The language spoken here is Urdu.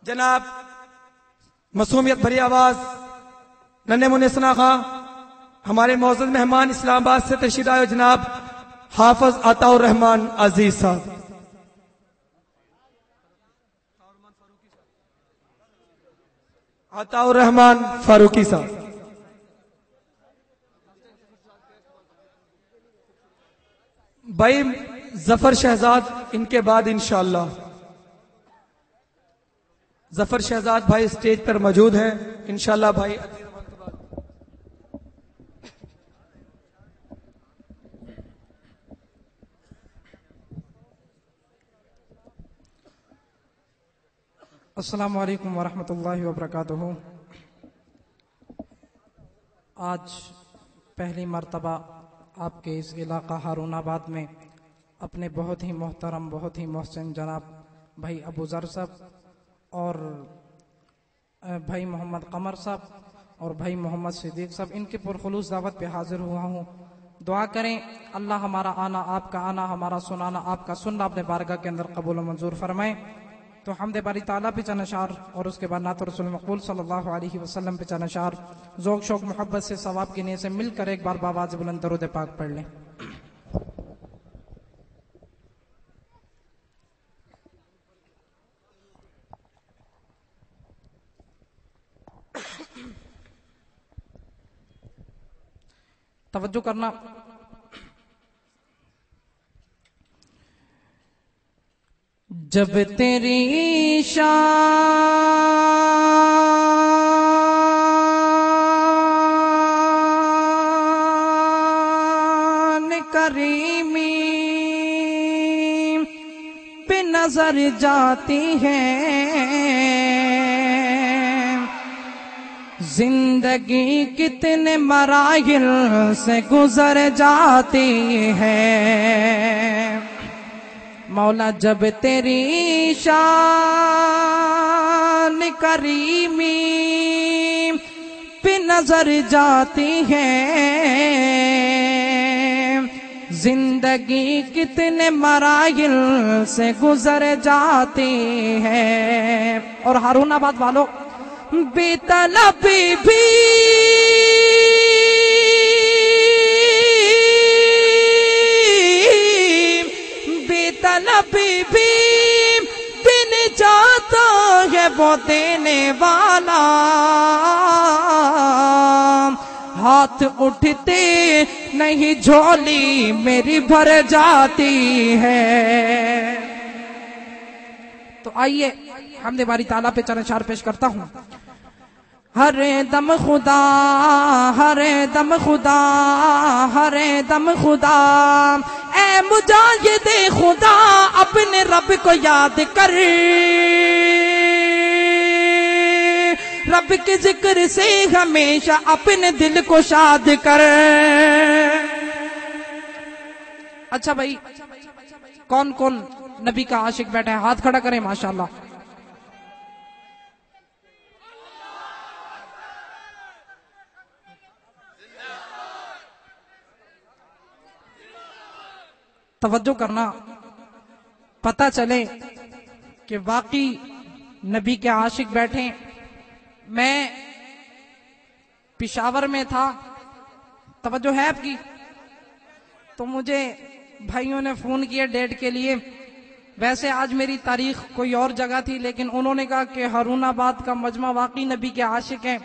جناب معصومیت بھری آواز ننھے منہ ثنا خاں، ہمارے معزز مہمان اسلام آباد سے تشریف آئے جناب حافظ عطاء الرحمان عزیز صاحب. عطاء الرحمان فاروقی صاحب. بھائی ظفر شہزاد ان کے بعد انشاءاللہ. ظفر شہزاد بھائی اسٹیج پر موجود ہیں انشاءاللہ. بھائی السلام علیکم ورحمۃ اللہ وبرکاتہ. آج پہلی مرتبہ آپ کے اس علاقہ ہارون آباد میں اپنے بہت ہی محترم بہت ہی محسن جناب بھائی ابو ذر صاحب اور بھائی محمد قمر صاحب اور بھائی محمد صدیق صاحب ان کے پرخلوص دعوت پہ حاضر ہوا ہوں. دعا کریں اللہ ہمارا آنا آپ کا آنا، ہمارا سنانا آپ کا سننا اپنے بارگاہ کے اندر قبول و منظور فرمائیں. تو حمد باری تعالیٰ پہ چند اشعار اور اس کے بعد نعت رسول مقبول صلی اللہ علیہ وسلم پہ چند اشعار ذوق شوق محبت سے ثواب کی نیت سے مل کر ایک بار بآواز بلند درود پاک پڑھ لیں. توجہ کرنا. جب تیری شان کریمی پہ نظر جاتی ہے، زندگی کتنے مراحل سے گزر جاتی ہے. مولا جب تیری شان کریمی پہ نظر جاتی ہے، زندگی کتنے مراحل سے گزر جاتی ہے. اور ہارون آباد والوں بے طلبی بھی طلبی بھی بن جاتا ہے وہ دینے والا، ہاتھ اٹھتے نہیں جھولی میری بھر جاتی ہے. تو آئیے حمد باری تعالیٰ پہ چند اشعار پیش کرتا ہوں. ہر دم خدا ہر دم خدا ہر دم خدا، اے مجاہد خدا اپنے رب کو یاد کر، رب کے ذکر سے ہمیشہ اپنے دل کو شاد کر. اچھا بھائی کون کون نبی کا عاشق بیٹھا ہے ہاتھ کھڑا کریں ماشاءاللہ. توجہ کرنا، پتہ چلے کہ واقعی نبی کے عاشق بیٹھے. میں پشاور میں تھا، توجہ ہے آپ کی، تو مجھے بھائیوں نے فون کیا ڈیٹ کے لیے. ویسے آج میری تاریخ کوئی اور جگہ تھی، لیکن انہوں نے کہا کہ ہارون آباد کا مجمع واقعی نبی کے عاشق ہیں.